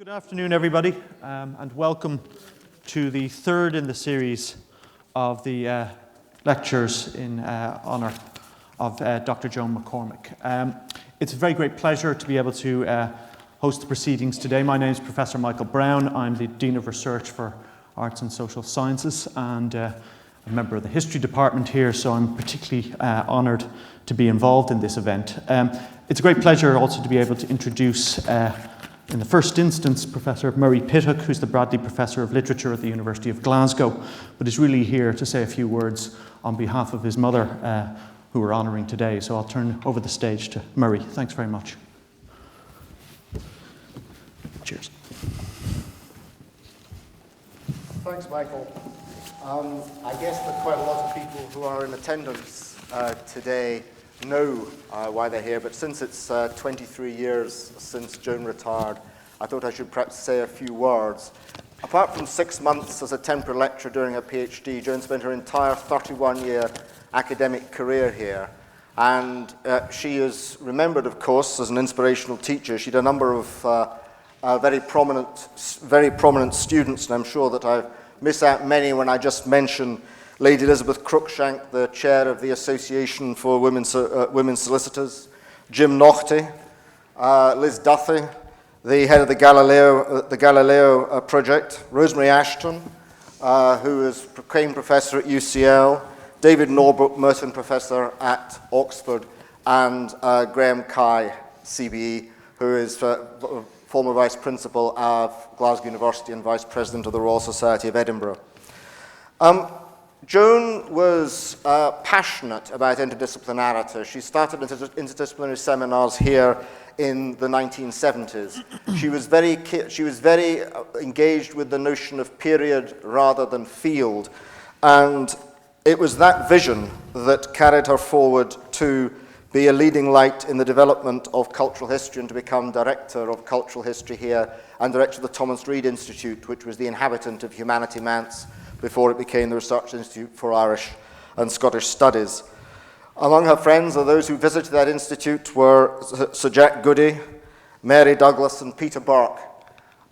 Good afternoon, everybody, and welcome to the third in the series of the lectures in honour of Dr. Joan MacCormack. It's a very great pleasure to be able to host the proceedings today. My name is Professor Michael Brown. I'm the Dean of Research for Arts and Social Sciences and a member of the History Department here, so I'm particularly honoured to be involved in this event. It's a great pleasure also to be able to introduce in the first instance, Professor Murray Pittock, who's the Bradley Professor of Literature at the University of Glasgow, but is really here to say a few words on behalf of his mother, who we're honouring today. So I'll turn over the stage to Murray. Thanks very much. Cheers. Thanks, Michael. I guess that quite a lot of people who are in attendance today know why they're here, but since it's 23 years since Joan retired, I thought I should perhaps say a few words. Apart from 6 months as a temporary lecturer during her PhD, Joan spent her entire 31-year academic career here, and she is remembered, of course, as an inspirational teacher. She had a number of very prominent students, and I'm sure that I miss out many when I just mention Lady Elizabeth Cruikshank, the chair of the Association for Women Solicitors, Jim Naughtie, Liz Duffy, the head of the Galileo project, Rosemary Ashton, who is Crane Professor at UCL, David Norbrook, Merton Professor at Oxford, and Graham Kai, CBE, who is former Vice Principal of Glasgow University and Vice President of the Royal Society of Edinburgh. Joan was passionate about interdisciplinarity. She started interdisciplinary seminars here in the 1970s. She was very engaged with the notion of period rather than field, and it was that vision that carried her forward to be a leading light in the development of cultural history and to become Director of Cultural History here and Director of the Thomas Reid Institute, which was the inhabitant of Humanity Manse before it became the Research Institute for Irish and Scottish Studies. Among her friends are those who visited that institute were Sir Jack Goody, Mary Douglas and Peter Burke.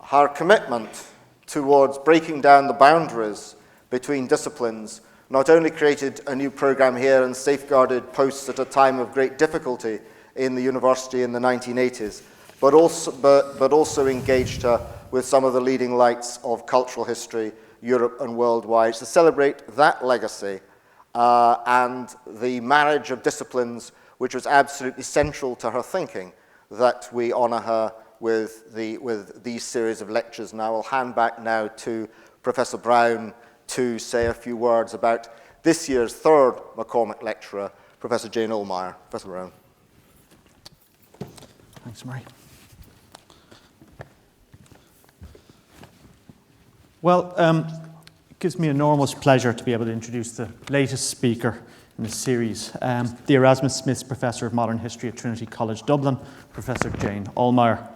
Her commitment towards breaking down the boundaries between disciplines not only created a new program here and safeguarded posts at a time of great difficulty in the university in the 1980s, but also engaged her with some of the leading lights of cultural history, Europe and worldwide, to celebrate that legacy and the marriage of disciplines, which was absolutely central to her thinking, that we honour her with these series of lectures. And I will hand back now to Professor Brown to say a few words about this year's third MacCormack lecturer, Professor Jane Ohlmeyer. Professor Brown. Thanks, Murray. Well, it gives me enormous pleasure to be able to introduce the latest speaker in this series, the Erasmus Smith Professor of Modern History at Trinity College, Dublin, Professor Jane Ohlmeyer.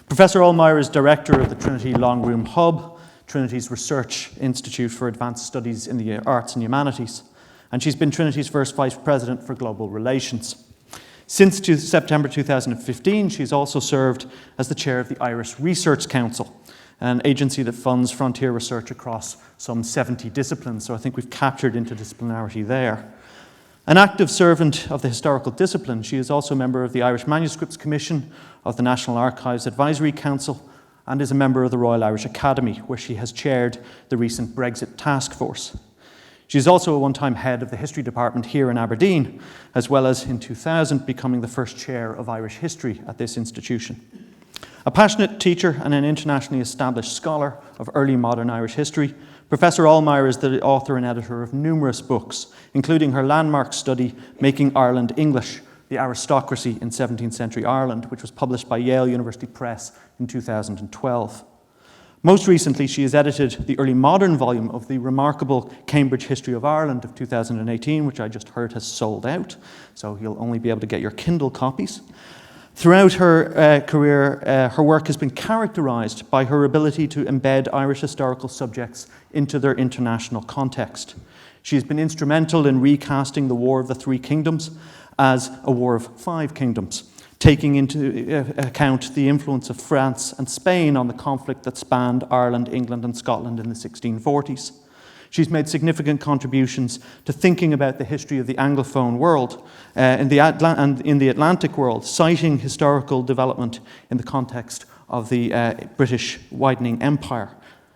Professor Ohlmeyer is Director of the Trinity Long Room Hub, Trinity's Research Institute for Advanced Studies in the Arts and Humanities, and she's been Trinity's first Vice President for Global Relations. Since September 2015, she's also served as the Chair of the Irish Research Council, an agency that funds frontier research across some 70 disciplines, so I think we've captured interdisciplinarity there. An active servant of the historical discipline, she is also a member of the Irish Manuscripts Commission of the National Archives Advisory Council and is a member of the Royal Irish Academy, where she has chaired the recent Brexit task force. She is also a one-time head of the History Department here in Aberdeen, as well as in 2000 becoming the first chair of Irish history at this institution. A passionate teacher and an internationally established scholar of early modern Irish history, Professor Ohlmeyer is the author and editor of numerous books, including her landmark study, Making Ireland English, The Aristocracy in 17th Century Ireland, which was published by Yale University Press in 2012. Most recently, she has edited the early modern volume of the remarkable Cambridge History of Ireland of 2018, which I just heard has sold out, so you'll only be able to get your Kindle copies. Throughout her career, her work has been characterised by her ability to embed Irish historical subjects into their international context. She has been instrumental in recasting the War of the Three Kingdoms as a War of Five Kingdoms, taking into account the influence of France and Spain on the conflict that spanned Ireland, England, and Scotland in the 1640s. She's made significant contributions to thinking about the history of the Anglophone world and in the Atlantic world, citing historical development in the context of the British widening empire.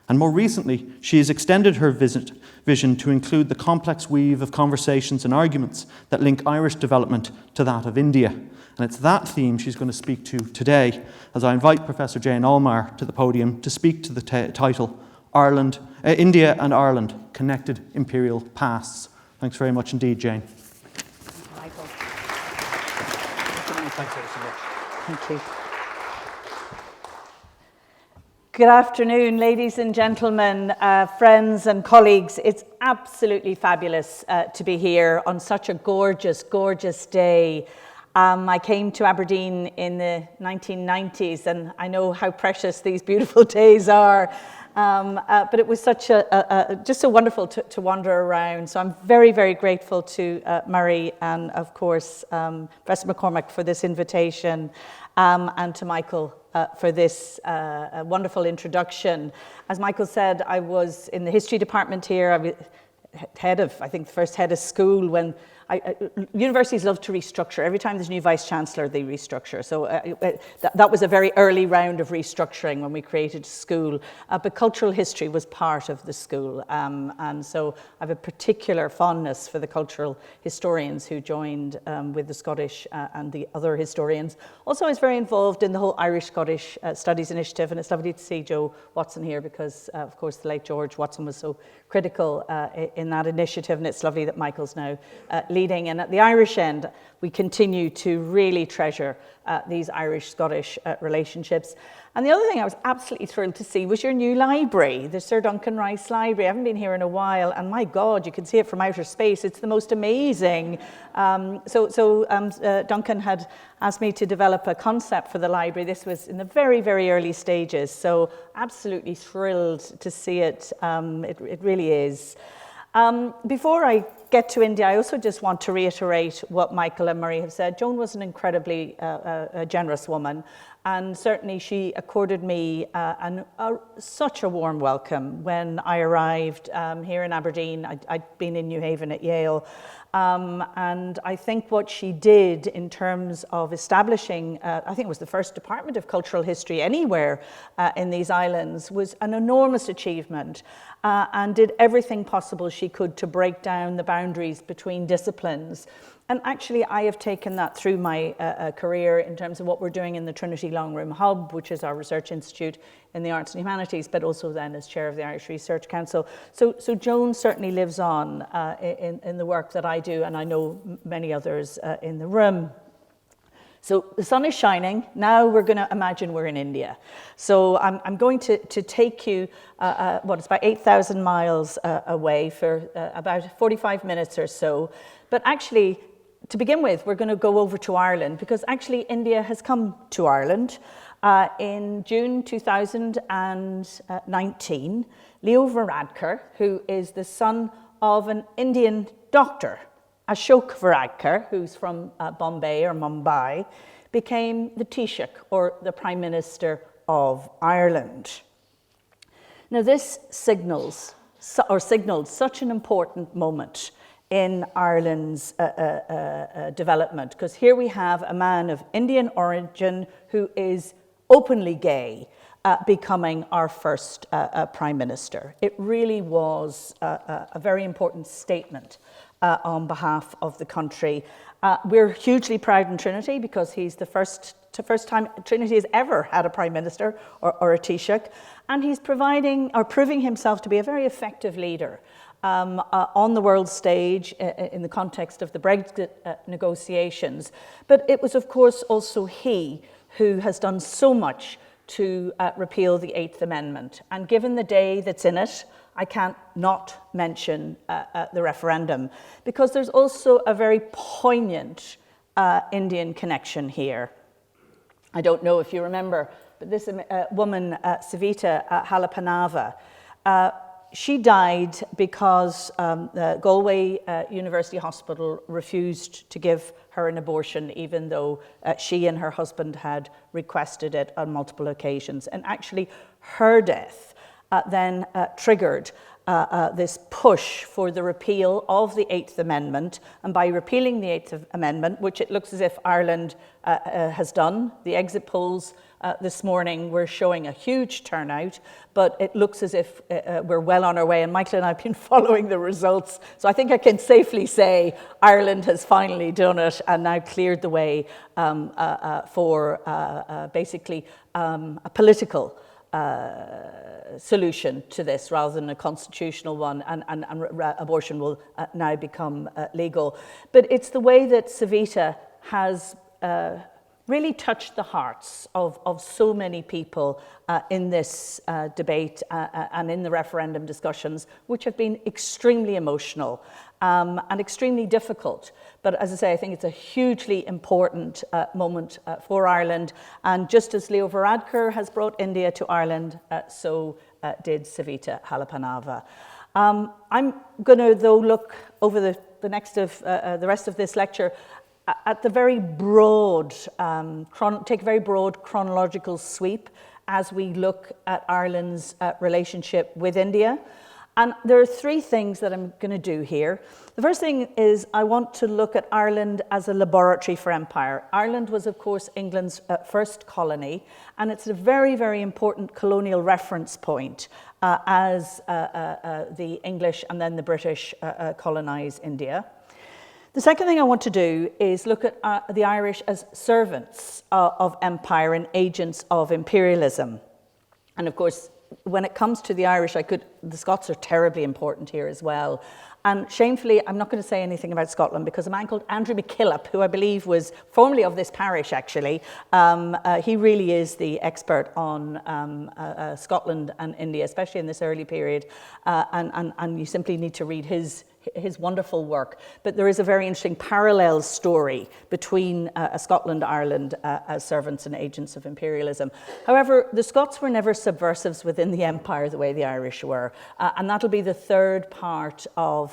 And more recently, she has extended her vision to include the complex weave of conversations and arguments that link Irish development to that of India. And it's that theme she's going to speak to today, as I invite Professor Jane Ohlmeyer to the podium to speak to the title, India and Ireland, Connected Imperial Pasts. Thanks very much indeed, Jane. Michael. Thanks ever so much. Thank you. Good afternoon, ladies and gentlemen, friends and colleagues. It's absolutely fabulous to be here on such a gorgeous, gorgeous day. I came to Aberdeen in the 1990s, and I know how precious these beautiful days are. But it was such just so wonderful to wander around. So I'm very, very grateful to Murray and, of course, Professor MacCormack for this invitation, and to Michael for this wonderful introduction. As Michael said, I was in the history department here. I was the first head of school when universities love to restructure. Every time there's a new vice-chancellor, they restructure. So that was a very early round of restructuring when we created school. But cultural history was part of the school. And so I have a particular fondness for the cultural historians who joined with the Scottish and the other historians. Also, I was very involved in the whole Irish-Scottish Studies Initiative. And it's lovely to see Joe Watson here because, of course, the late George Watson was so critical in that initiative. And it's lovely that Michael's now leading. And at the Irish end, we continue to really treasure these Irish-Scottish relationships. And the other thing I was absolutely thrilled to see was your new library, the Sir Duncan Rice Library. I haven't been here in a while, and my God, you can see it from outer space. It's the most amazing. Duncan had asked me to develop a concept for the library. This was in the very, very early stages, so absolutely thrilled to see it. It really is. Before I get to India, I also just want to reiterate what Michael and Murray have said. Joan was an incredibly generous woman, and certainly she accorded me such a warm welcome when I arrived here in Aberdeen. I'd been in New Haven at Yale, and I think what she did in terms of establishing, I think it was the first department of cultural history anywhere in these islands, was an enormous achievement. And did everything possible she could to break down the boundaries between disciplines. And actually, I have taken that through my career in terms of what we're doing in the Trinity Long Room Hub, which is our research institute in the arts and humanities, but also then as chair of the Irish Research Council. So Joan certainly lives on in the work that I do, and I know many others in the room. So the sun is shining. Now we're going to imagine we're in India. So I'm going to take you, it's about 8,000 miles away for about 45 minutes or so. But actually, to begin with, we're going to go over to Ireland because actually India has come to Ireland. In June 2019, Leo Varadkar, who is the son of an Indian doctor, Ashok Varadkar, who's from Bombay or Mumbai, became the Taoiseach, or the Prime Minister of Ireland. Now this signaled such an important moment in Ireland's development, because here we have a man of Indian origin who is openly gay, becoming our first Prime Minister. It really was a very important statement on behalf of the country. We're hugely proud in Trinity because he's the first time Trinity has ever had a Prime Minister or a Taoiseach, and he's proving himself to be a very effective leader on the world stage in the context of the Brexit negotiations. But it was, of course, also he who has done so much to repeal the Eighth Amendment. And given the day that's in it, I can't not mention the referendum, because there's also a very poignant Indian connection here. I don't know if you remember, but this woman, Savita Halapanava, She died because the Galway University Hospital refused to give her an abortion, even though she and her husband had requested it on multiple occasions. And actually, her death then triggered this push for the repeal of the Eighth Amendment. And by repealing the Eighth Amendment, which it looks as if Ireland has done, the exit polls this morning were showing a huge turnout, but it looks as if we're well on our way. And Michael and I have been following the results, so I think I can safely say Ireland has finally done it and now cleared the way for basically a political solution to this rather than a constitutional one, and abortion will now become legal. But it's the way that Savita has really touched the hearts of so many people in this debate and in the referendum discussions, which have been extremely emotional and extremely difficult. But as I say, I think it's a hugely important moment for Ireland. And just as Leo Varadkar has brought India to Ireland, so did Savita Halappanavar. I'm going to, though, look over the rest of this lecture at the very broad, take a very broad chronological sweep as we look at Ireland's relationship with India. And there are three things that I'm going to do here. The first thing is I want to look at Ireland as a laboratory for empire. Ireland was, of course, England's first colony, and it's a very, very important colonial reference point as the English and then the British colonise India. The second thing I want to do is look at the Irish as servants of empire and agents of imperialism. And of course, when it comes to the Irish, the Scots are terribly important here as well. And shamefully, I'm not going to say anything about Scotland because a man called Andrew McKillop, who I believe was formerly of this parish actually, he really is the expert on Scotland and India, especially in this early period. And you simply need to read his wonderful work. But there is a very interesting parallel story between Scotland, Ireland as servants and agents of imperialism. However, the Scots were never subversives within the empire the way the Irish were. And that'll be the third part of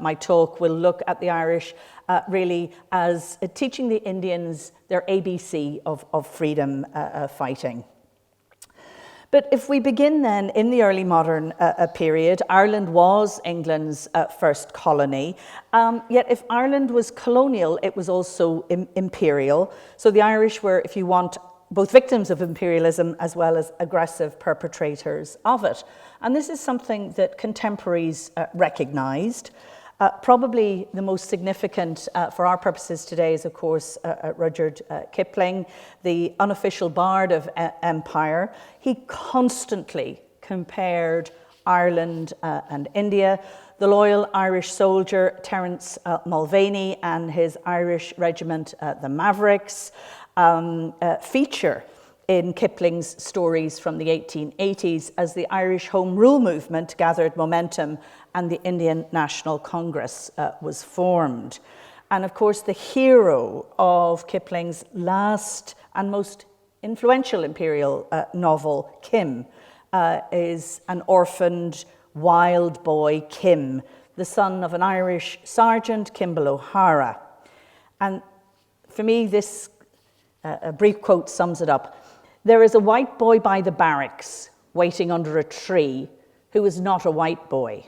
my talk. We'll look at the Irish really as teaching the Indians their ABC of freedom fighting. But if we begin then in the early modern period, Ireland was England's first colony. Yet if Ireland was colonial, it was also imperial. So the Irish were, if you want, both victims of imperialism as well as aggressive perpetrators of it. And this is something that contemporaries recognized. Probably the most significant for our purposes today is, of course, Rudyard Kipling, the unofficial bard of empire. He constantly compared Ireland and India. The loyal Irish soldier Terence Mulvaney and his Irish regiment, the Mavericks, feature in Kipling's stories from the 1880s as the Irish Home Rule movement gathered momentum and the Indian National Congress was formed. And of course, the hero of Kipling's last and most influential imperial novel, Kim, is an orphaned wild boy, Kim, the son of an Irish sergeant, Kimball O'Hara. And for me, this a brief quote sums it up. There is a white boy by the barracks waiting under a tree who is not a white boy.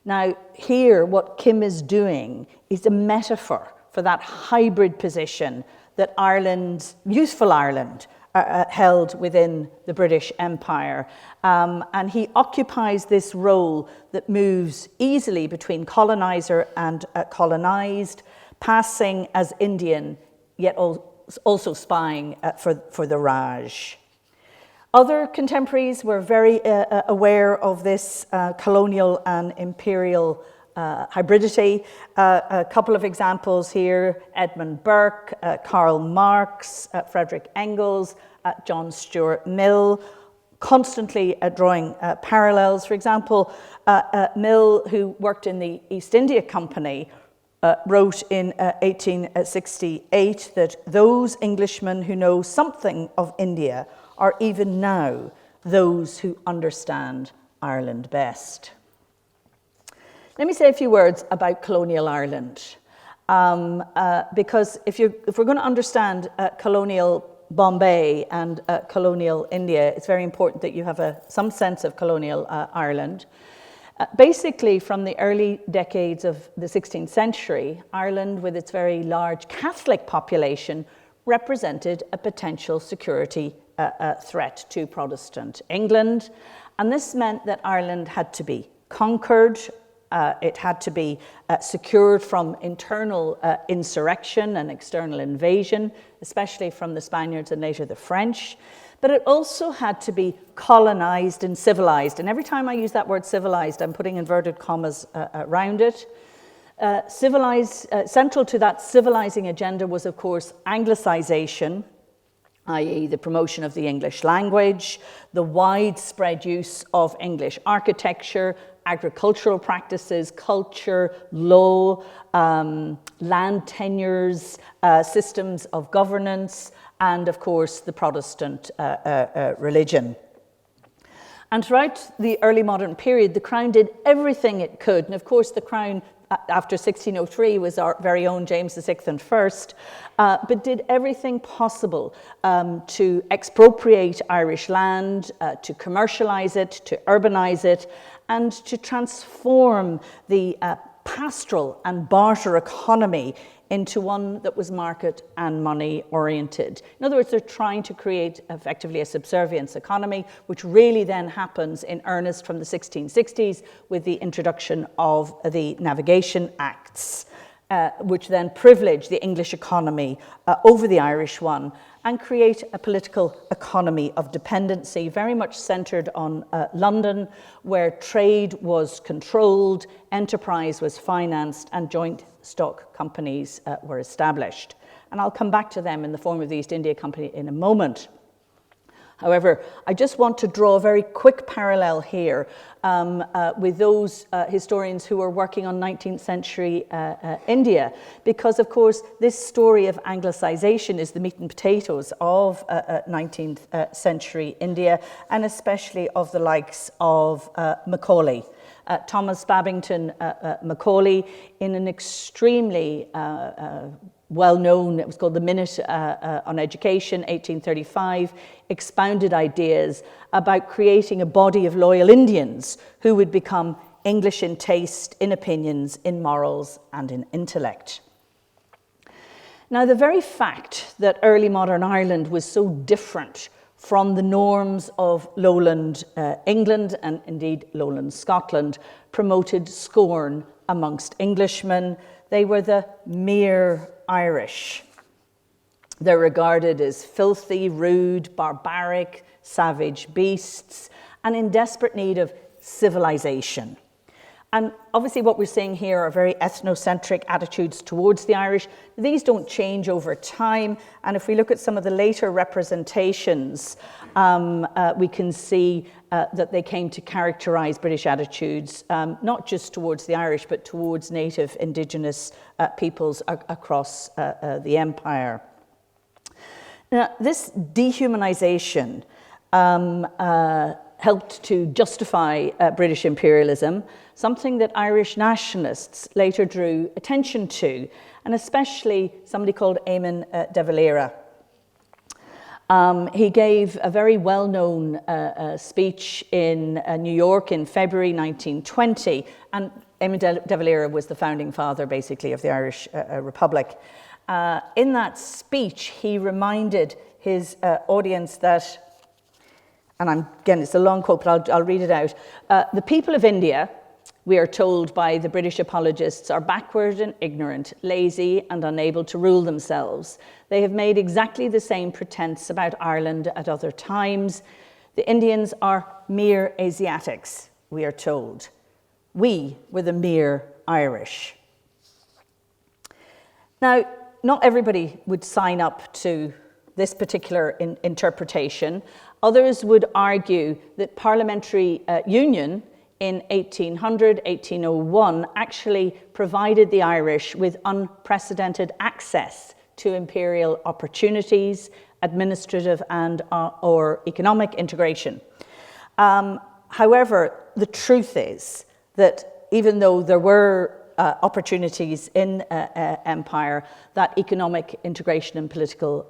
Now, here, what Kim is doing is a metaphor for that hybrid position that Ireland, youthful Ireland, held within the British Empire. And he occupies this role that moves easily between colonizer and colonized, passing as Indian, yet also spying for the Raj. Other contemporaries were very aware of this colonial and imperial hybridity. A couple of examples here: Edmund Burke, Karl Marx, Frederick Engels, John Stuart Mill, constantly drawing parallels. For example, Mill, who worked in the East India Company, wrote in 1868 that those Englishmen who know something of India are even now those who understand Ireland best. Let me say a few words about colonial Ireland, because if we're going to understand colonial Bombay and colonial India, it's very important that you have some sense of colonial Ireland. Basically, from the early decades of the 16th century, Ireland, with its very large Catholic population, represented a potential security threat to Protestant England. And this meant that Ireland had to be conquered, it had to be secured from internal insurrection and external invasion, especially from the Spaniards and later the French. But it also had to be colonized and civilized. And every time I use that word civilized, I'm putting inverted commas around it. Central to that civilizing agenda was, of course, Anglicization, i.e. the promotion of the English language, the widespread use of English architecture, agricultural practices, culture, law, land tenures, systems of governance, and of course the Protestant religion. And throughout the early modern period, the Crown did everything it could, and of course the Crown after 1603 was our very own James VI and First, but did everything possible to expropriate Irish land, to commercialise it, to urbanize it, and to transform the pastoral and barter economy into one that was market and money oriented. In other words, they're trying to create effectively a subservience economy, which really then happens in earnest from the 1660s with the introduction of the Navigation Acts, which then privilege the English economy over the Irish one and create a political economy of dependency, very much centred on London, where trade was controlled, enterprise was financed, and joint stock companies were established. And I'll come back to them in the form of the East India Company in a moment. However, I just want to draw a very quick parallel here with those historians who were working on 19th century India, because of course this story of Anglicization is the meat and potatoes of 19th century India, and especially of the likes of Macaulay. Thomas Babington Macaulay, in an extremely well-known, it was called the Minute on Education, 1835, expounded ideas about creating a body of loyal Indians who would become English in taste, in opinions, in morals, and in intellect. Now, the very fact that early modern Ireland was so different from the norms of lowland England and indeed lowland Scotland promoted scorn amongst Englishmen. They were the mere Irish. They're regarded as filthy, rude, barbaric, savage beasts, and in desperate need of civilization. And obviously what we're seeing here are very ethnocentric attitudes towards the Irish. These don't change over time, and if we look at some of the later representations, we can see that they came to characterize British attitudes, not just towards the Irish, but towards native indigenous peoples across the empire. Now, this dehumanization helped to justify British imperialism, something that Irish nationalists later drew attention to, and especially somebody called Eamon de Valera. He gave a very well-known speech in New York in February 1920, and Eamon de Valera was the founding father, basically, of the Irish Republic. In that speech, he reminded his audience that, and again, it's a long quote, but I'll read it out. The people of India, we are told by the British apologists, are backward and ignorant, lazy and unable to rule themselves. They have made exactly the same pretense about Ireland at other times. The Indians are mere Asiatics, we are told. We were the mere Irish. Now, not everybody would sign up to this particular interpretation. Others would argue that parliamentary union in 1800, 1801 actually provided the Irish with unprecedented access to imperial opportunities, administrative and or economic integration. However, the truth is that even though there were opportunities in empire, that economic integration and political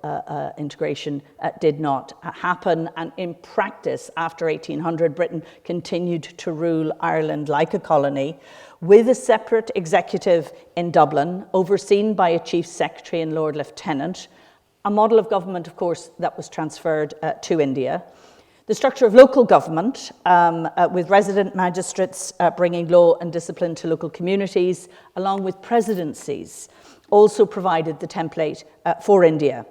integration did not happen. And in practice, after 1800, Britain continued to rule Ireland like a colony, with a separate executive in Dublin, overseen by a chief secretary and Lord Lieutenant, a model of government, of course, that was transferred to India. The structure of local government, with resident magistrates bringing law and discipline to local communities, along with presidencies, also provided the template for India.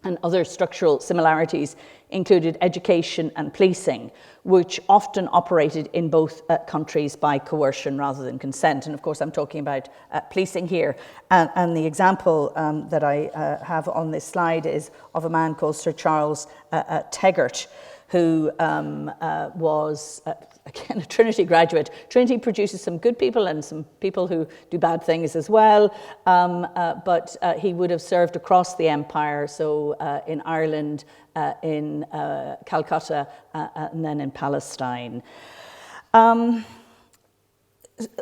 And other structural similarities included education and policing, which often operated in both countries by coercion rather than consent. And of course, I'm talking about policing here. And the example that I have on this slide is of a man called Sir Charles Tagore, who was, again, a Trinity graduate. Trinity produces some good people and some people who do bad things as well, but he would have served across the empire, so in Ireland, in Calcutta, and then in Palestine.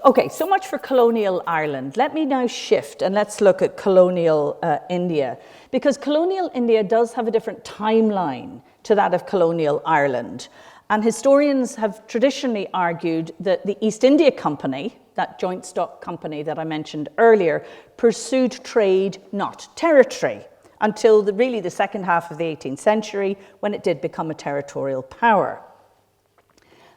Okay, so much for colonial Ireland. Let me now shift and let's look at colonial India, because colonial India does have a different timeline to that of colonial Ireland. And historians have traditionally argued that the East India Company, that joint stock company that I mentioned earlier, pursued trade, not territory, until really the second half of the 18th century, when it did become a territorial power.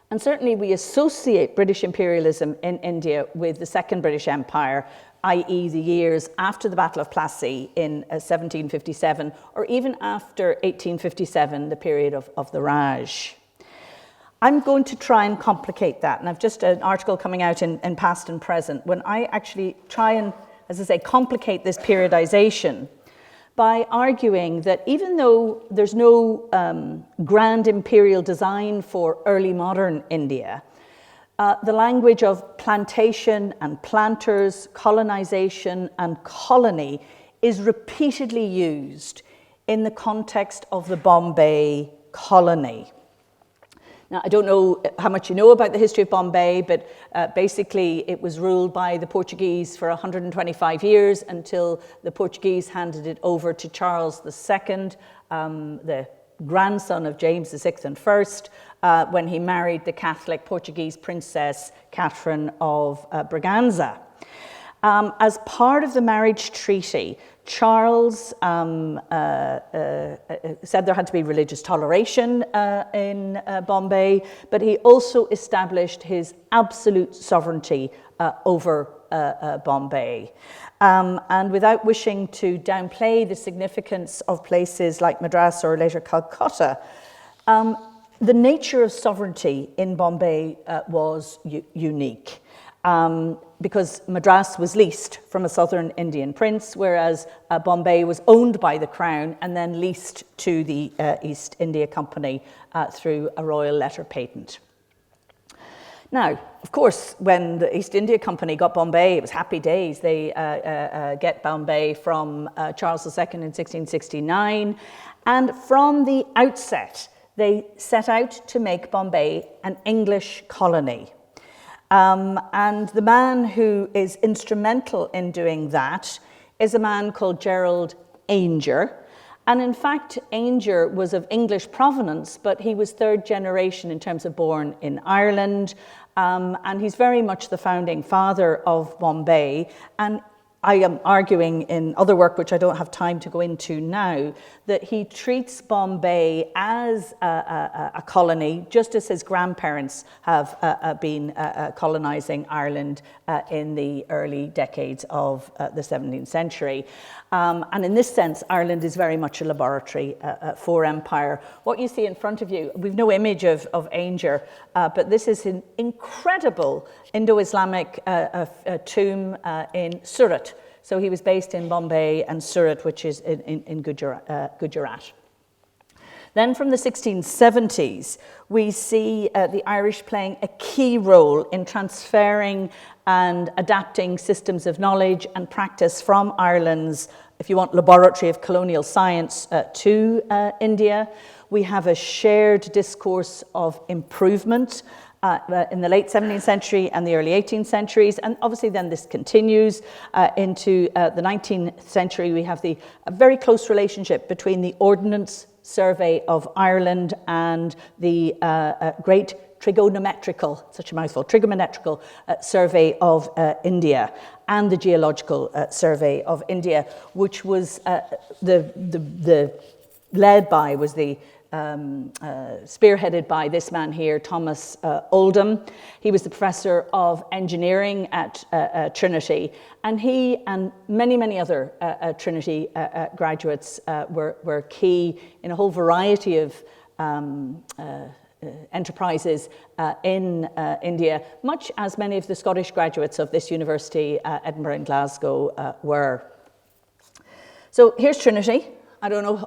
And certainly we associate British imperialism in India with the Second British Empire, i.e. the years after the Battle of Plassey in 1757, or even after 1857, the period of the Raj. I'm going to try and complicate that, and I've just an article coming out in Past and Present, when I actually try and, as I say, complicate this periodization by arguing that even though there's no grand imperial design for early modern India, the language of plantation and planters, colonization and colony is repeatedly used in the context of the Bombay colony. Now, I don't know how much you know about the history of Bombay, but basically it was ruled by the Portuguese for 125 years until the Portuguese handed it over to Charles II, the grandson of James VI and I, when he married the Catholic Portuguese princess Catherine of Braganza. As part of the marriage treaty, Charles said there had to be religious toleration in Bombay, but he also established his absolute sovereignty over Bombay. And without wishing to downplay the significance of places like Madras or later Calcutta, the nature of sovereignty in Bombay was unique. Because Madras was leased from a southern Indian prince, whereas Bombay was owned by the crown and then leased to the East India Company through a royal letter patent. Now, of course, when the East India Company got Bombay, it was happy days. They get Bombay from Charles II in 1669, and from the outset, they set out to make Bombay an English colony. And the man who is instrumental in doing that is a man called Gerald Ainger. And in fact, Ainger was of English provenance, but he was third generation in terms of born in Ireland. And he's very much the founding father of Bombay. And I am arguing in other work, which I don't have time to go into now, that he treats Bombay as a colony, just as his grandparents have been colonizing Ireland in the early decades of the 17th century. And in this sense, Ireland is very much a laboratory for empire. What you see in front of you, we've no image of Ainger, but this is an incredible Indo-Islamic tomb in Surat. So he was based in Bombay and Surat, which is in Gujarat. Then from the 1670s, we see the Irish playing a key role in transferring and adapting systems of knowledge and practice from Ireland's, if you want, laboratory of colonial science to India. We have a shared discourse of improvement in the late 17th century and the early 18th centuries. And obviously then this continues into the 19th century. We have a very close relationship between the Ordnance Survey of Ireland and the great trigonometrical, such a mouthful, trigonometrical survey of India, and the Geological Survey of India, which was spearheaded by this man here, Thomas Oldham. He was the professor of engineering at Trinity, and he and many, many other Trinity graduates were key in a whole variety of enterprises in India, much as many of the Scottish graduates of this university, Edinburgh and Glasgow, were. So here's Trinity. I don't know,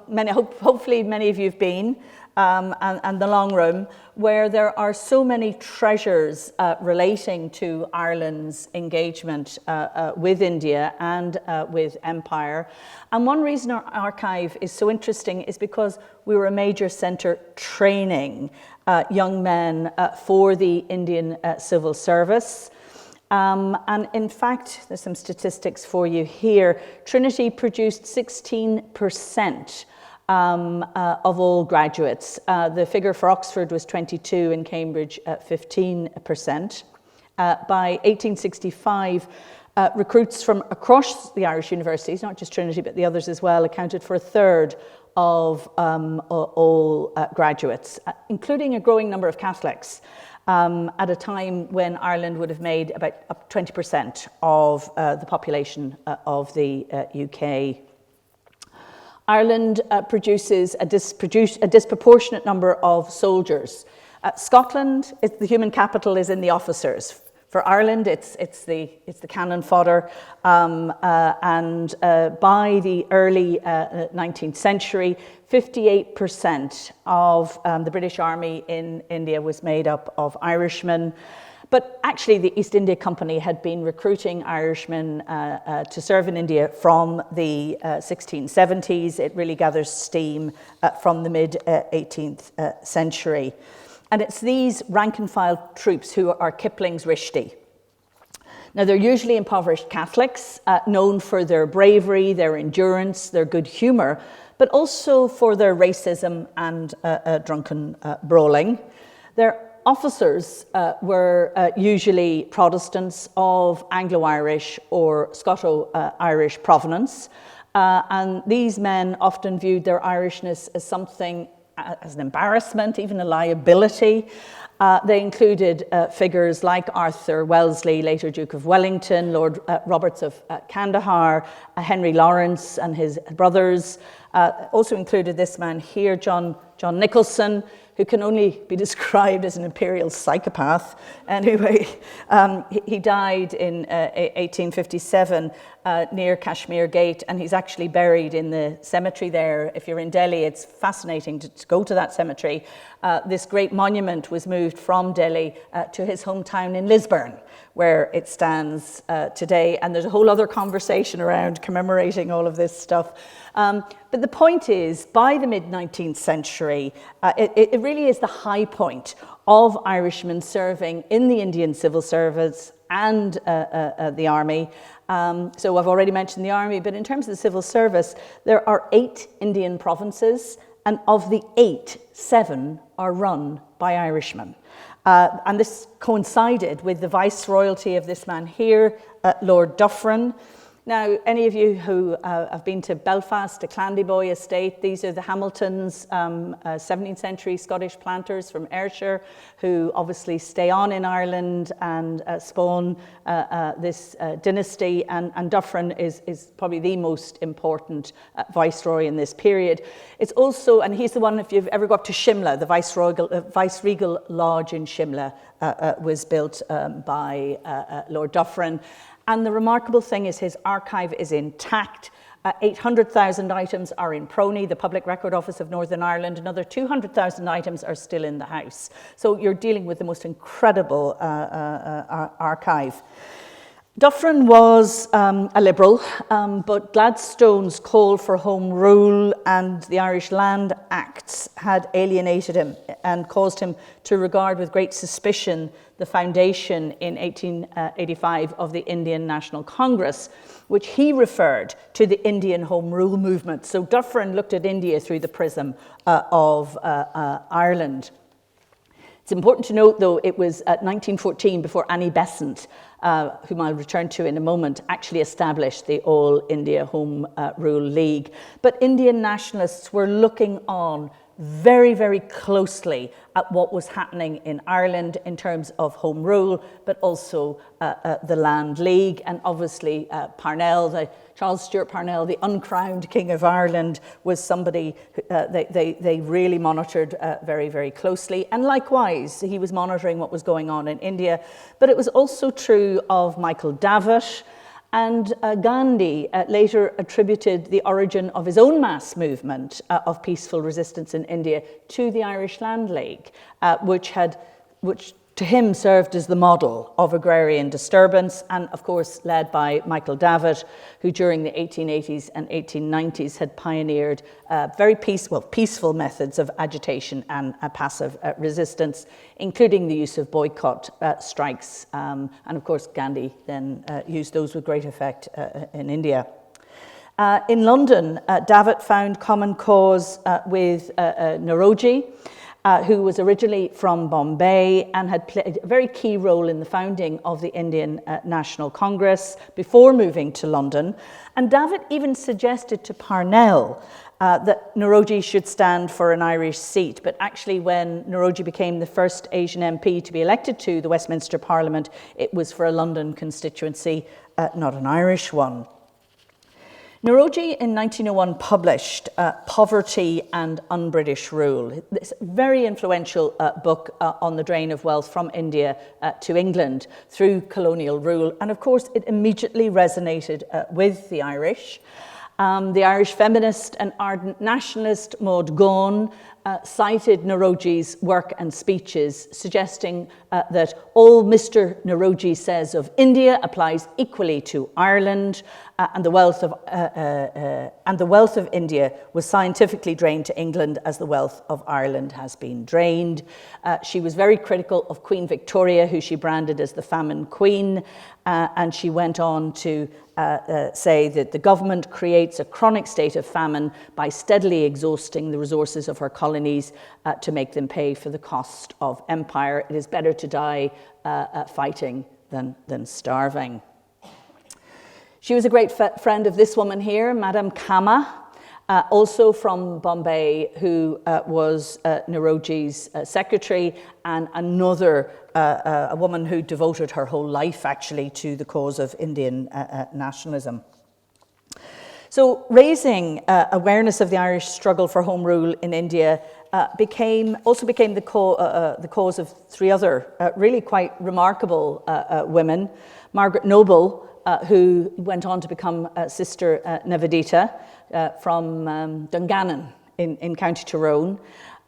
hopefully many of you have been, and the Long Room, where there are so many treasures relating to Ireland's engagement with India and with empire. And one reason our archive is so interesting is because we were a major centre training young men for the Indian civil service. And in fact, there's some statistics for you here. Trinity produced 16% of all graduates. The figure for Oxford was 22% and Cambridge 15%. By 1865, recruits from across the Irish universities, not just Trinity but the others as well, accounted for a third of all graduates, including a growing number of Catholics. At a time when Ireland would have made about up 20% of the population of the UK. Ireland produces a disproportionate number of soldiers. Scotland, the human capital is in the officers. For Ireland, it's the cannon fodder, and by the early 19th century, 58% of the British Army in India was made up of Irishmen. But actually, the East India Company had been recruiting Irishmen to serve in India from the 1670s. It really gathers steam from the mid-18th century. And it's these rank-and-file troops who are Kipling's Rishti. Now, they're usually impoverished Catholics, known for their bravery, their endurance, their good humour, but also for their racism and drunken brawling. Their officers were usually Protestants of Anglo-Irish or Scoto-Irish provenance, and these men often viewed their Irishness as something as an embarrassment, even a liability. They included figures like Arthur Wellesley, later Duke of Wellington, Lord Roberts of Kandahar, Henry Lawrence and his brothers. Also included this man here, John Nicholson, who can only be described as an imperial psychopath. Anyway, he died in 1857 near Kashmir Gate, and he's actually buried in the cemetery there. If you're in Delhi, it's fascinating to go to that cemetery. This great monument was moved from Delhi to his hometown in Lisburn, where it stands today. And there's a whole other conversation around commemorating all of this stuff. But the point is, by the mid-19th century, it really is the high point of Irishmen serving in the Indian civil service and the army. So I've already mentioned the army, but in terms of the civil service, there are 8 Indian provinces, and of the 8, 7 are run by Irishmen. And this coincided with the viceroyalty of this man here, Lord Dufferin. Now, any of you who have been to Belfast, to Clandyboy Estate, these are the Hamiltons, 17th century Scottish planters from Ayrshire, who obviously stay on in Ireland and spawn this dynasty. And Dufferin is probably the most important viceroy in this period. It's also, and he's the one, if you've ever got to Shimla, the Viceregal Lodge in Shimla was built by Lord Dufferin. And the remarkable thing is his archive is intact. 800,000 items are in Prony, the Public Record Office of Northern Ireland. Another 200,000 items are still in the house. So you're dealing with the most incredible archive. Dufferin was a Liberal, but Gladstone's call for Home Rule and the Irish Land Acts had alienated him and caused him to regard with great suspicion the foundation in 1885 of the Indian National Congress, which he referred to the Indian Home Rule movement. So Dufferin looked at India through the prism of Ireland. It's important to note, though, it was 1914 before Annie Besant, whom I'll return to in a moment, actually established the All India Home Rule League. But Indian nationalists were looking on very, very closely at what was happening in Ireland in terms of Home Rule, but also the Land League, and obviously Parnell, Charles Stuart Parnell, the uncrowned King of Ireland, was somebody they really monitored very, very closely. And likewise, he was monitoring what was going on in India. But it was also true of Michael Davitt, and Ghandi later attributed the origin of his own mass movement of peaceful resistance in India to the Irish Land League, which to him served as the model of agrarian disturbance, and of course led by Michael Davitt, who during the 1880s and 1890s had pioneered very peaceful methods of agitation and passive resistance, including the use of boycott strikes, and of course Ghandi then used those with great effect in India. In London, Davitt found common cause with Naoroji, who was originally from Bombay and had played a very key role in the founding of the Indian National Congress before moving to London. And Davitt even suggested to Parnell that Naoroji should stand for an Irish seat. But actually, when Naoroji became the first Asian MP to be elected to the Westminster Parliament, it was for a London constituency, not an Irish one. Naoroji in 1901 published Poverty and Un-British Rule. This very influential book on the drain of wealth from India to England through colonial rule. And of course, it immediately resonated with the Irish. The Irish feminist and ardent nationalist Maud Gonne cited Naoroji's work and speeches, suggesting that all Mr. Naoroji says of India applies equally to Ireland, and the wealth of India was scientifically drained to England as the wealth of Ireland has been drained. She was very critical of Queen Victoria, who she branded as the famine queen, and she went on to say that the government creates a chronic state of famine by steadily exhausting the resources of her colonies to make them pay for the cost of empire. It is better to die fighting than starving. She was a great friend of this woman here, Madame Kama, also from Bombay, who was Naoroji's secretary, and another a woman who devoted her whole life actually to the cause of Indian nationalism. So raising awareness of the Irish struggle for home rule in India became the cause of three other really quite remarkable women. Margaret Noble, who went on to become Sister Nivedita from Dungannon in County Tyrone.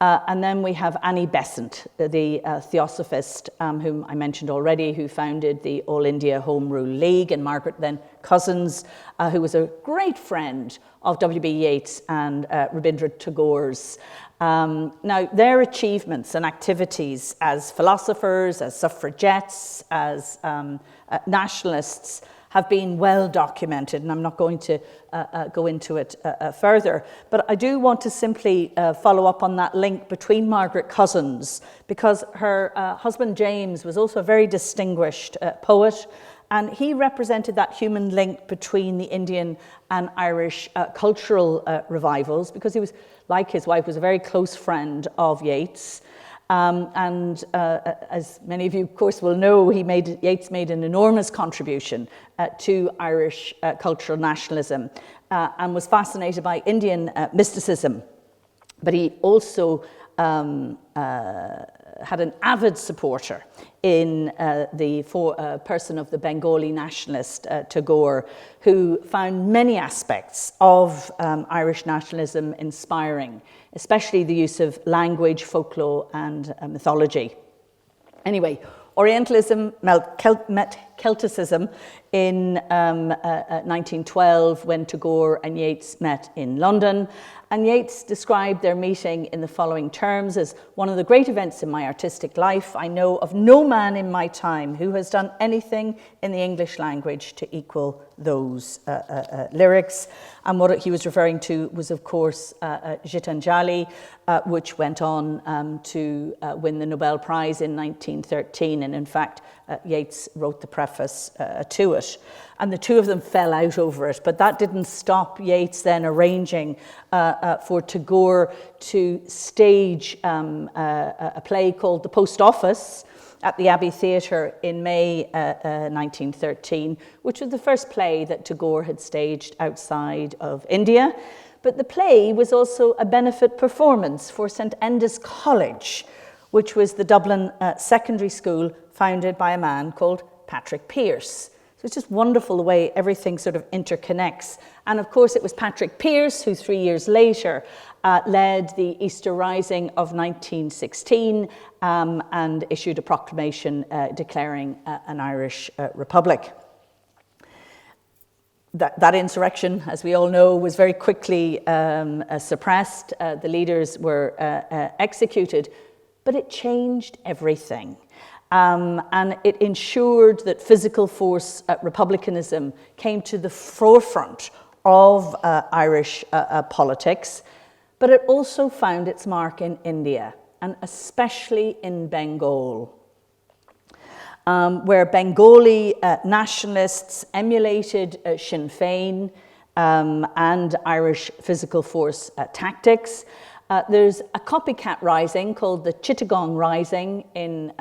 And then we have Annie Besant, the Theosophist, whom I mentioned already, who founded the All India Home Rule League, and Margaret then Cousins, who was a great friend of W.B. Yeats and Rabindranath Tagore's. Now, their achievements and activities as philosophers, as suffragettes, as nationalists have been well documented, and I'm not going to go into it further. But I do want to simply follow up on that link between Margaret Cousins, because her husband James was also a very distinguished poet, and he represented that human link between the Indian and Irish cultural revivals, because he was, like his wife, was a very close friend of Yeats. As many of you, of course, will know, Yeats made an enormous contribution to Irish cultural nationalism and was fascinated by Indian mysticism. But he also had an avid supporter in the person of the Bengali nationalist Tagore, who found many aspects of Irish nationalism inspiring, especially the use of language, folklore, and mythology. Anyway, Orientalism met Celticism in 1912 when Tagore and Yeats met in London. And Yeats described their meeting in the following terms: as one of the great events in my artistic life. I know of no man in my time who has done anything in the English language to equal those lyrics. And what he was referring to was, of course, Gitanjali, which went on to win the Nobel Prize in 1913. And in fact, Yeats wrote the preface to it. And the two of them fell out over it, but that didn't stop Yeats then arranging for Tagore to stage a play called The Post Office at the Abbey Theatre in May 1913, which was the first play that Tagore had staged outside of India. But the play was also a benefit performance for St Enda's College, which was the Dublin secondary school founded by a man called Patrick Pearse. So it's just wonderful the way everything sort of interconnects. And of course, it was Patrick Pearse who 3 years later led the Easter Rising of 1916 and issued a proclamation declaring an Irish Republic. That insurrection, as we all know, was very quickly suppressed. The leaders were executed, but it changed everything. And it ensured that physical force republicanism came to the forefront of Irish politics, but it also found its mark in India, and especially in Bengal, where Bengali nationalists emulated Sinn Féin and Irish physical force tactics. There's a copycat rising called the Chittagong Rising in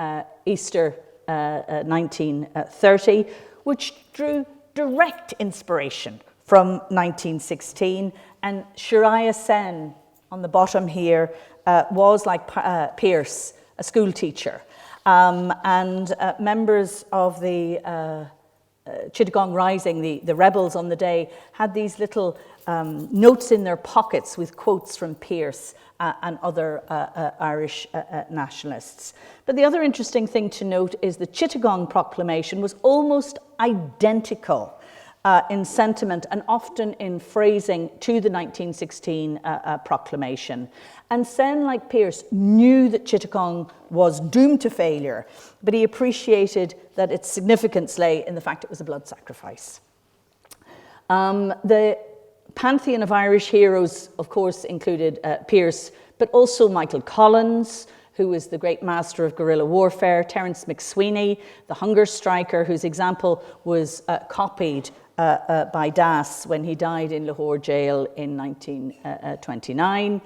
Easter 1930, which drew direct inspiration from 1916. And Shariah Sen, on the bottom here, was like Pearse, a school teacher. And members of the Chittagong Rising, the rebels on the day, had these little notes in their pockets with quotes from Pearse and other Irish nationalists. But the other interesting thing to note is the Chittagong Proclamation was almost identical in sentiment and often in phrasing to the 1916 proclamation. And Sen, like Pearse, knew that Chittagong was doomed to failure, but he appreciated that its significance lay in the fact it was a blood sacrifice. The pantheon of Irish heroes, of course, included Pearse, but also Michael Collins, who was the great master of guerrilla warfare, Terence McSweeney, the hunger striker, whose example was copied by Das when he died in Lahore jail in 1929.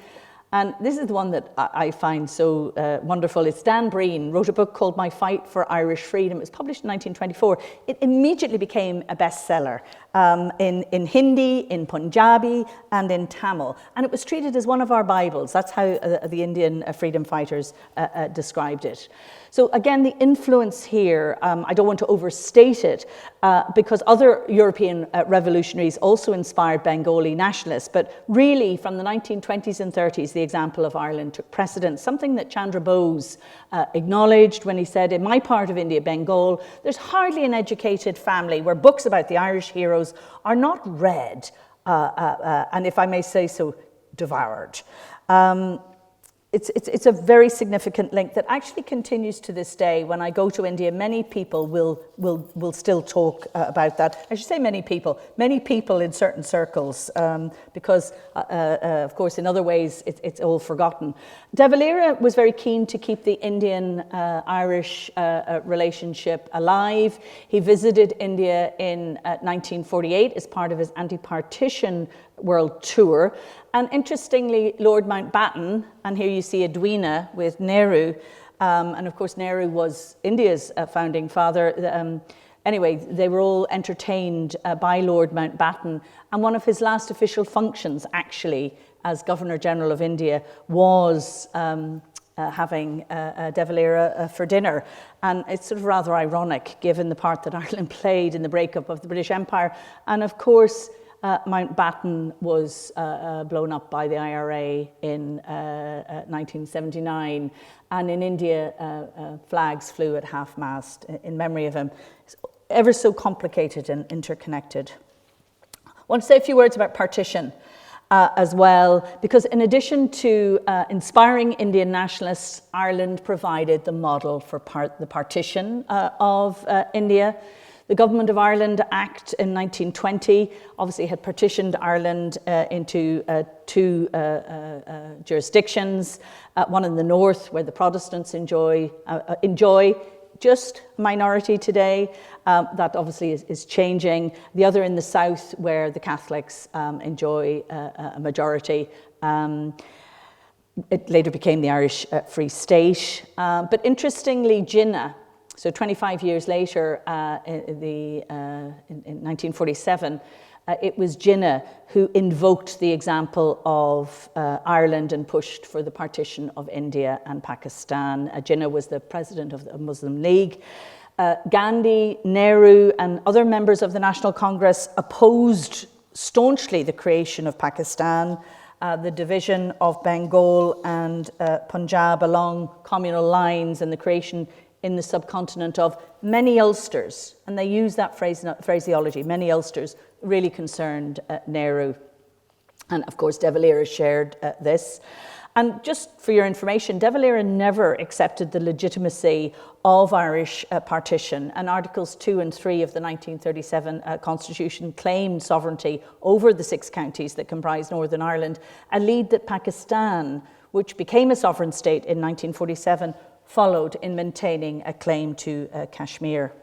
And this is the one that I find so wonderful. It's Dan Breen, wrote a book called My Fight for Irish Freedom. It was published in 1924. It immediately became a bestseller in Hindi, in Punjabi, and in Tamil. And it was treated as one of our Bibles. That's how the Indian freedom fighters described it. So again, the influence here, I don't want to overstate it, because other European revolutionaries also inspired Bengali nationalists, but really from the 1920s and 30s, the example of Ireland took precedence, something that Chandra Bose acknowledged when he said, in my part of India, Bengal, there's hardly an educated family where books about the Irish heroes are not read, and if I may say so, devoured. It's a very significant link that actually continues to this day. When I go to India, many people will still talk about that. I should say many people in certain circles, because, of course, in other ways, it's all forgotten. De Valera was very keen to keep the Indian-Irish relationship alive. He visited India in 1948 as part of his anti-partition world tour. And interestingly, Lord Mountbatten, and here you see Edwina with Nehru, and of course Nehru was India's founding father. Anyway, they were all entertained by Lord Mountbatten, and one of his last official functions, actually, as Governor General of India, was having De Valera for dinner. And it's sort of rather ironic, given the part that Ireland played in the breakup of the British Empire. And of course, Mountbatten was blown up by the IRA in 1979, and in India, flags flew at half-mast in memory of him. ever so complicated and interconnected. I want to say a few words about partition as well, because in addition to inspiring Indian nationalists, Ireland provided the model for the partition of India. The Government of Ireland Act in 1920 obviously had partitioned Ireland into two jurisdictions, one in the north where the Protestants enjoy just a minority today. That obviously is changing. The other in the south where the Catholics enjoy a majority. It later became the Irish Free State. But interestingly, Jinnah, so 25 years later, in 1947, it was Jinnah who invoked the example of Ireland and pushed for the partition of India and Pakistan. Jinnah was the president of the Muslim League. Ghandi, Nehru, and other members of the National Congress opposed staunchly the creation of Pakistan, the division of Bengal and Punjab along communal lines, and the creation in the subcontinent of many Ulsters, and they use that phraseology, many Ulsters, really concerned Nehru. And of course, De Valera shared this. And just for your information, De Valera never accepted the legitimacy of Irish partition, and Articles 2 and 3 of the 1937 Constitution claimed sovereignty over the 6 counties that comprise Northern Ireland, a lead that Pakistan, which became a sovereign state in 1947, followed in maintaining a claim to Kashmir.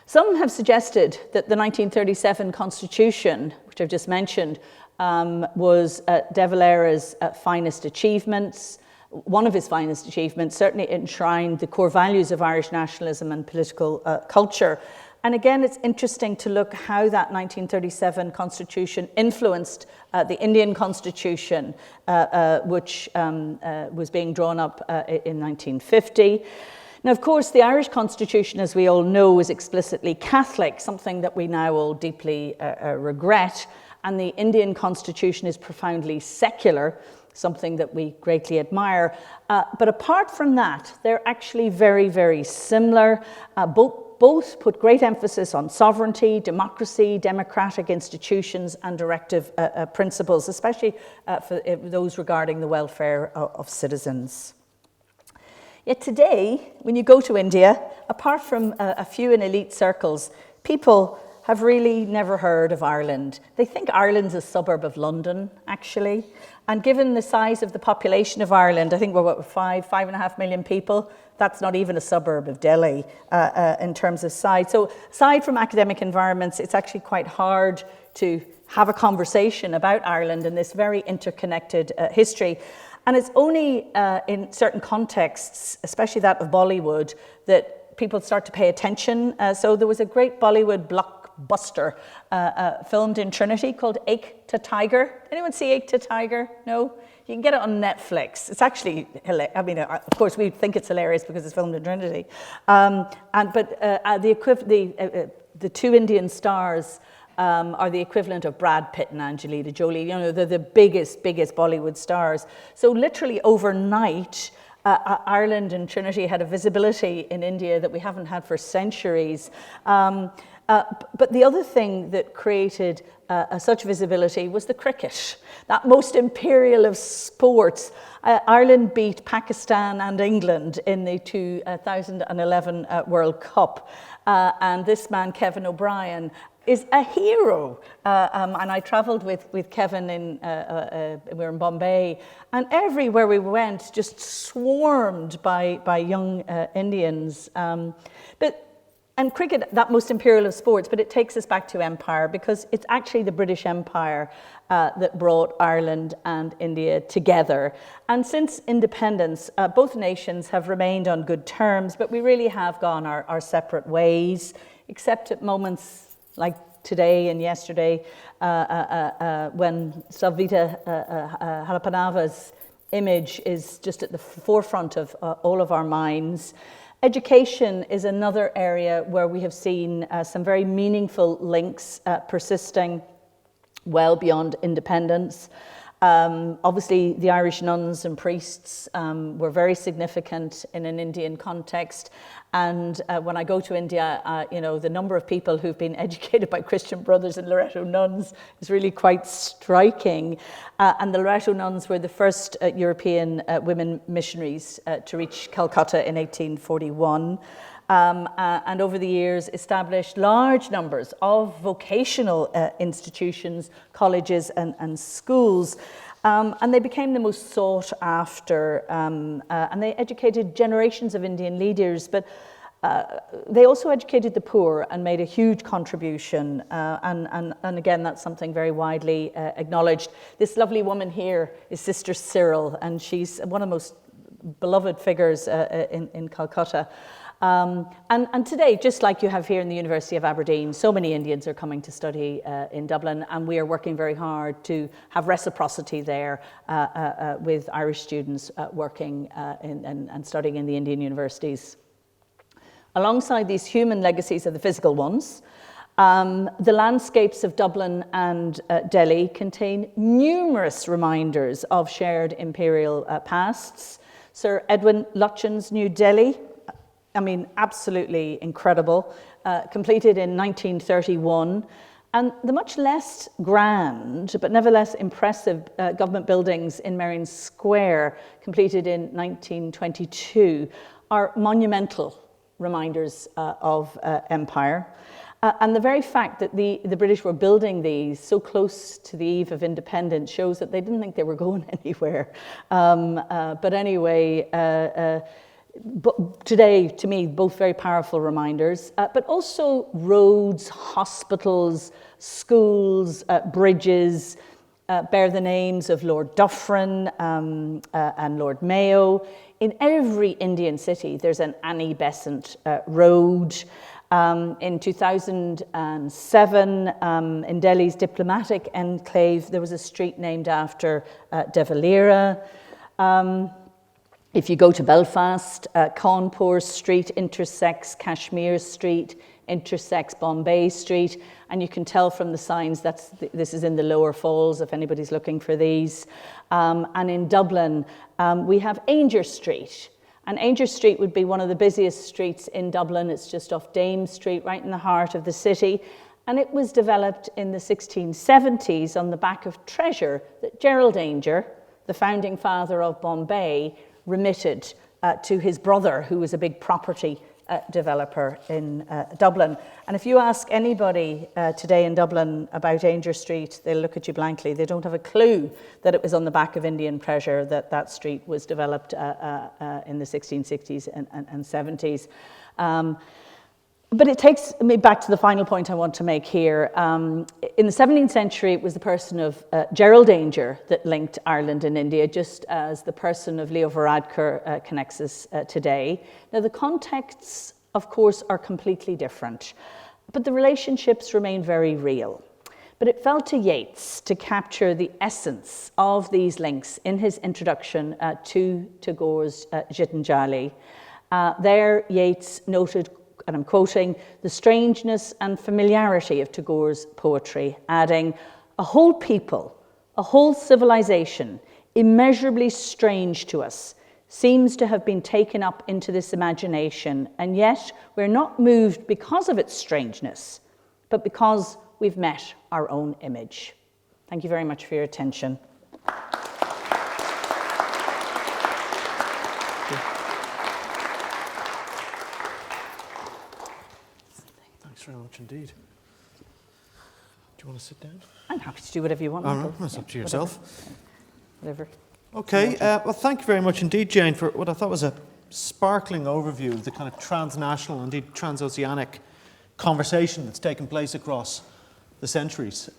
Some have suggested that the 1937 Constitution, which I've just mentioned, was De Valera's finest achievements. One of his finest achievements, certainly enshrined the core values of Irish nationalism and political culture. And again, it's interesting to look how that 1937 Constitution influenced the Indian Constitution, which was being drawn up in 1950. Now, of course, the Irish Constitution, as we all know, is explicitly Catholic, something that we now all deeply regret. And the Indian Constitution is profoundly secular, something that we greatly admire. But apart from that, they're actually very, very similar. Both put great emphasis on sovereignty, democracy, democratic institutions, and directive principles, especially for those regarding the welfare of citizens. Yet today, when you go to India, apart from a few in elite circles, people have really never heard of Ireland. They think Ireland's a suburb of London, actually. And given the size of the population of Ireland, I think we're 5.5 million people. That's not even a suburb of Delhi in terms of size. So aside from academic environments, it's actually quite hard to have a conversation about Ireland and this very interconnected history. And it's only in certain contexts, especially that of Bollywood, that people start to pay attention. So there was a great Bollywood blockbuster filmed in Trinity called Ek to Tiger. Anyone see Ek to Tiger? No? You can get it on Netflix. It's actually hilarious. I mean, of course, we think it's hilarious because it's filmed in Trinity. But the two Indian stars are the equivalent of Brad Pitt and Angelina Jolie. You know, they're the biggest Bollywood stars. So literally overnight, Ireland and Trinity had a visibility in India that we haven't had for centuries. But the other thing that created such visibility was the cricket, that most imperial of sports. Ireland beat Pakistan and England in the 2011 World Cup. And this man, Kevin O'Brien, is a hero. And I travelled with Kevin we were in Bombay, and everywhere we went, just swarmed by young Indians. And cricket, that most imperial of sports, but it takes us back to empire, because it's actually the British Empire that brought Ireland and India together. And since independence, both nations have remained on good terms, but we really have gone our separate ways, except at moments like today and yesterday, when Savita Halapanava's image is just at the forefront of all of our minds. Education is another area where we have seen some very meaningful links persisting well beyond independence. Obviously, the Irish nuns and priests were very significant in an Indian context. And when I go to India, the number of people who've been educated by Christian brothers and Loreto nuns is really quite striking. And the Loreto nuns were the first European women missionaries to reach Calcutta in 1841. And over the years established large numbers of vocational institutions, colleges and schools. And they became the most sought after, and they educated generations of Indian leaders, but they also educated the poor and made a huge contribution. And again, that's something very widely acknowledged. This lovely woman here is Sister Cyril, and she's one of the most beloved figures in Calcutta. And today, just like you have here in the University of Aberdeen, so many Indians are coming to study in Dublin, and we are working very hard to have reciprocity there with Irish students working and studying in the Indian universities. Alongside these human legacies are the physical ones. The landscapes of Dublin and Delhi contain numerous reminders of shared imperial pasts. Sir Edwin Lutyens' New Delhi, absolutely incredible, completed in 1931. And the much less grand, but nevertheless impressive government buildings in Merrion Square, completed in 1922, are monumental reminders of empire. And the very fact that the British were building these so close to the eve of independence shows that they didn't think they were going anywhere. But anyway, but today, to me, both very powerful reminders, but also roads, hospitals, schools, bridges, bear the names of Lord Dufferin and Lord Mayo. In every Indian city, there's an Annie Besant road. In 2007, in Delhi's diplomatic enclave, there was a street named after De Valera. If you go to Belfast, Cawnpore Street intersects Kashmir Street, intersects Bombay Street, and you can tell from the signs that this is in the lower falls, if anybody's looking for these. And in Dublin, we have Ainger Street. And Ainger Street would be one of the busiest streets in Dublin. It's just off Dame Street, right in the heart of the city. And it was developed in the 1670s on the back of treasure that Gerald Ainger, the founding father of Bombay, remitted to his brother, who was a big property developer in Dublin. And if you ask anybody today in Dublin about Ainger Street, they'll look at you blankly. They don't have a clue that it was on the back of Indian treasure that street was developed in the 1660s and 70s. But it takes me back to the final point I want to make here. In the 17th century, it was the person of Gerald Ainger that linked Ireland and India, just as the person of Leo Varadkar connects us today. Now, the contexts, of course, are completely different, but the relationships remain very real. But it fell to Yeats to capture the essence of these links in his introduction to Tagore's Gitanjali. There, Yeats noted, and I'm quoting, the strangeness and familiarity of Tagore's poetry, adding, a whole people, a whole civilization, immeasurably strange to us, seems to have been taken up into this imagination, and yet we're not moved because of its strangeness, but because we've met our own image. Thank you very much for your attention. Very much indeed. Do you want to sit down? I'm happy to do whatever you want. That's up to yourself. Whatever. Okay, well, thank you very much indeed, Jane, for what I thought was a sparkling overview of the kind of transnational, indeed transoceanic conversation that's taken place across the centuries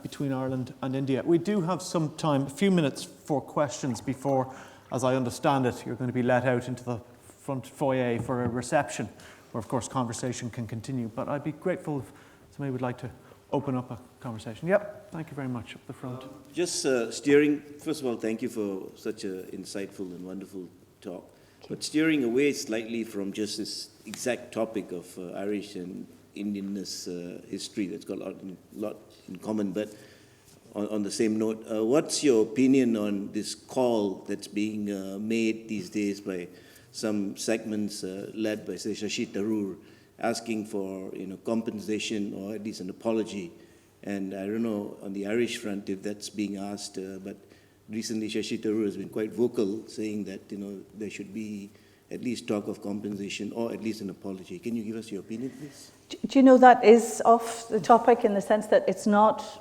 between Ireland and India. We do have some time, a few minutes for questions before, as I understand it, you're going to be let out into the front foyer for a reception, where, of course, conversation can continue. But I'd be grateful if somebody would like to open up a conversation. Yep, thank you very much, up the front. Just steering, first of all, thank you for such an insightful and wonderful talk. But steering away slightly from just this exact topic of Irish and Indianness history that's got a lot in common. But on the same note, what's your opinion on this call that's being made these days by some segments led by, say, Shashi Tharoor, asking for compensation or at least an apology? And I don't know on the Irish front if that's being asked, but recently Shashi Tharoor has been quite vocal, saying that there should be at least talk of compensation or at least an apology. Can you give us your opinion, please? Do you know that is off the topic in the sense that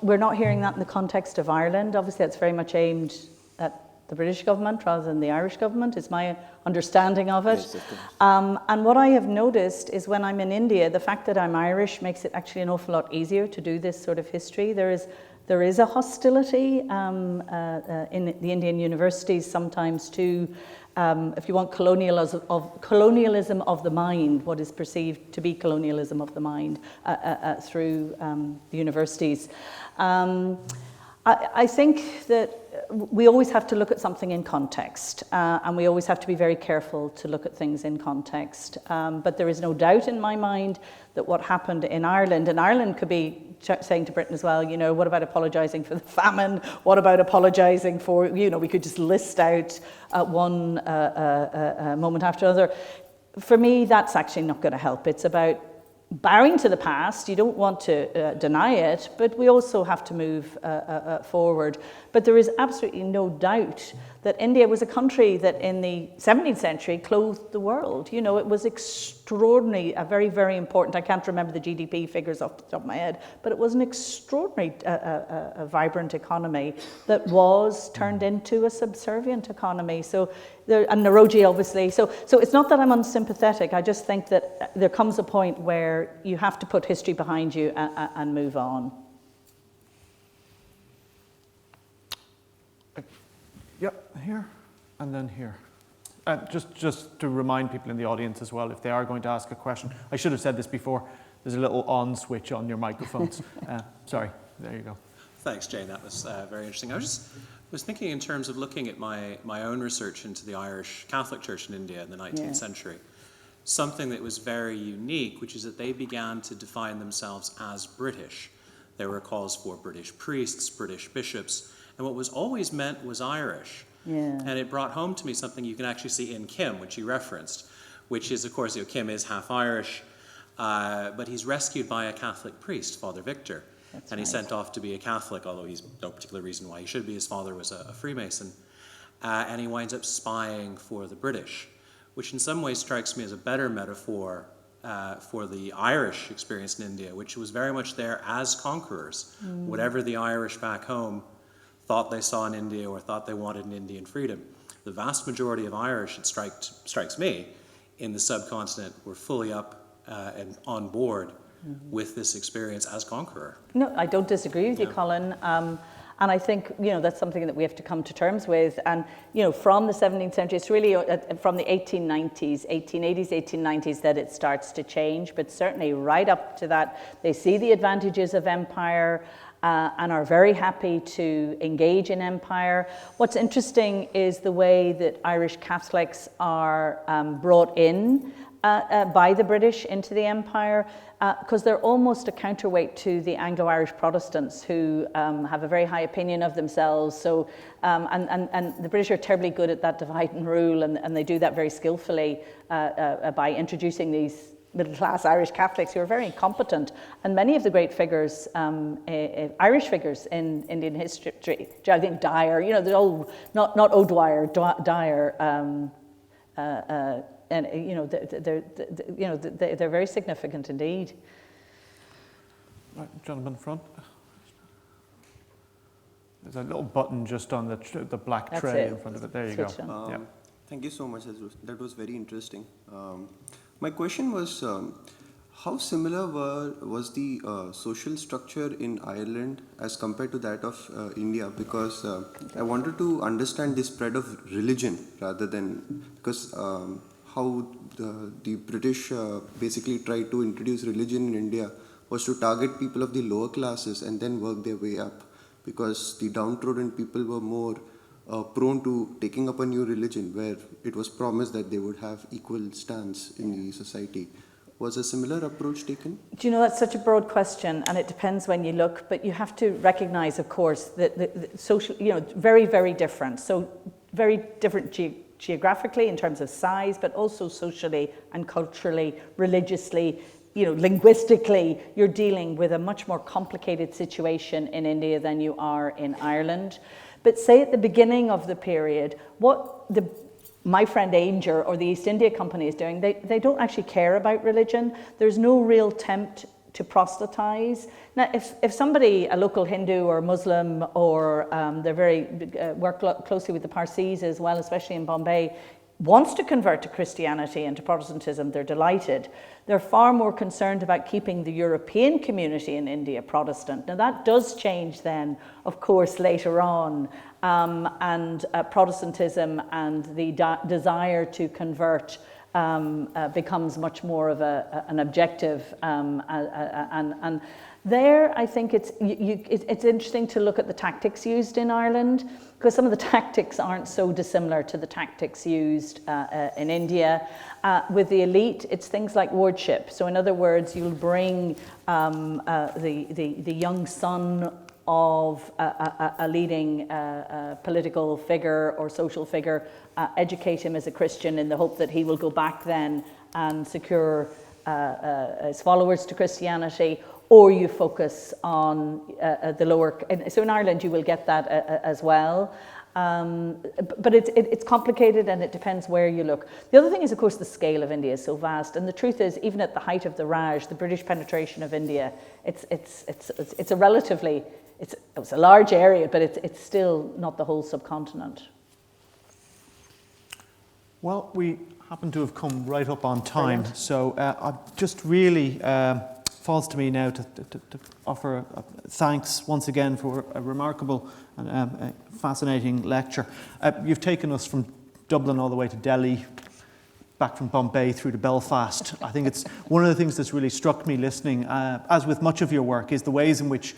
we're not hearing that in the context of Ireland. Obviously, it's very much aimed at the British government rather than the Irish government, is my understanding of it. Yes, of course. And what I have noticed is when I'm in India, the fact that I'm Irish makes it actually an awful lot easier to do this sort of history. There is a hostility in the Indian universities sometimes to, if you want, colonialism of the mind, what is perceived to be colonialism of the mind through the universities. I think that we always have to look at something in context, and we always have to be very careful to look at things in context. But there is no doubt in my mind that what happened in Ireland, and Ireland could be saying to Britain as well, what about apologising for the famine? What about apologising for, we could just list out one moment after another. For me, that's actually not going to help. It's about bowing to the past. You don't want to deny it, but we also have to move forward. But there is absolutely no doubt that India was a country that in the 17th century clothed the world. It was extraordinary, very, very important. I can't remember the GDP figures off the top of my head, but it was an extraordinary vibrant economy that was turned into a subservient economy. And Naoroji, obviously. So it's not that I'm unsympathetic. I just think that there comes a point where you have to put history behind you and move on. Yep, here and then here. Just to remind people in the audience as well, if they are going to ask a question, I should have said this before, there's a little on switch on your microphones. Sorry, there you go. Thanks, Jane. That was very interesting. I was thinking in terms of looking at my own research into the Irish Catholic Church in India in the 19th century. Something that was very unique, which is that they began to define themselves as British. There were calls for British priests, British bishops, and what was always meant was Irish. Yeah. And it brought home to me something you can actually see in Kim, which you referenced, which is, of course, Kim is half Irish, but he's rescued by a Catholic priest, Father Victor. That's and he's sent off to be a Catholic, although he's no particular reason why he should be. His father was a Freemason. And he winds up spying for the British, which in some ways strikes me as a better metaphor for the Irish experience in India, which was very much there as conquerors. Whatever the Irish back home thought they saw in India or thought they wanted in Indian freedom, the vast majority of Irish, it strikes me, in the subcontinent were fully up and on board with this experience as conqueror. No, I don't disagree with you, Colin. And I think, that's something that we have to come to terms with. And, from the 17th century, it's really from the 1880s, 1890s that it starts to change. But certainly right up to that, they see the advantages of empire and are very happy to engage in empire. What's interesting is the way that Irish Catholics are brought in by the British into the empire, because they're almost a counterweight to the Anglo-Irish Protestants who have a very high opinion of themselves. So, and the British are terribly good at that divide and rule, and they do that very skillfully by introducing these middle-class Irish Catholics who are very competent. And many of the great figures, Irish figures in Indian history, I think Dyer, they're all, not O'Dwyer, Dyer, and they're very significant indeed. Right, gentleman front. There's a little button just on the black tray in front of it. There you go. Yeah. Thank you so much. That was very interesting. My question was, how similar was the social structure in Ireland as compared to that of India? Because I wanted to understand the spread of religion rather than, because how the British basically tried to introduce religion in India was to target people of the lower classes and then work their way up, because the downtrodden people were more prone to taking up a new religion where it was promised that they would have equal stance in the society. Was a similar approach taken? Do you know, that's such a broad question, and it depends when you look, but you have to recognize, of course, that the social, very, very different. So very different geographically in terms of size, but also socially and culturally, religiously, linguistically. You're dealing with a much more complicated situation in India than you are in Ireland. But say at the beginning of the period, what my friend Ainger or the East India Company is doing, they don't actually care about religion. There's no real attempt to proselytize. Now, if somebody, a local Hindu or Muslim, or they're very work closely with the Parsis as well, especially in Bombay, wants to convert to Christianity and to Protestantism, they're delighted. They're far more concerned about keeping the European community in India Protestant. Now that does change then, of course, later on, and Protestantism and the desire to convert becomes much more of an objective, and there I think it's interesting to look at the tactics used in Ireland, because some of the tactics aren't so dissimilar to the tactics used in India. With the elite, it's things like wardship. So in other words, you'll bring the young son of a leading political figure or social figure, educate him as a Christian in the hope that he will go back then and secure his followers to Christianity, or you focus on the lower. So in Ireland you will get that as well. But it's complicated, and it depends where you look. The other thing is, of course, the scale of India is so vast, and the truth is, even at the height of the Raj, the British penetration of India, it's a relatively, it's a large area, but it's still not the whole subcontinent. Well, we happen to have come right up on time, so I just really falls to me now to offer thanks once again for a remarkable and fascinating lecture. You've taken us from Dublin all the way to Delhi, back from Bombay through to Belfast. I think it's one of the things that's really struck me listening, as with much of your work, is the ways in which,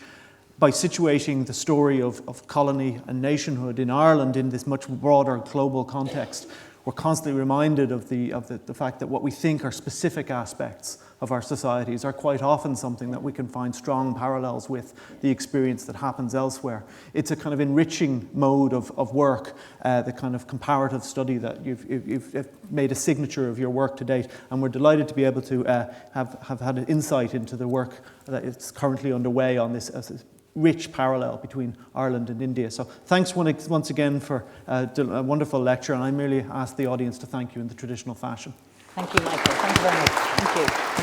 by situating the story of colony and nationhood in Ireland in this much broader global context, we're constantly reminded of the fact that what we think are specific aspects of our societies are quite often something that we can find strong parallels with the experience that happens elsewhere. It's a kind of enriching mode of work, the kind of comparative study that you've made a signature of your work to date, and we're delighted to be able to have had an insight into the work that is currently underway on this rich parallel between Ireland and India. So thanks once again for a wonderful lecture, and I merely ask the audience to thank you in the traditional fashion. Thank you, Michael. Thank you very much. Thank you.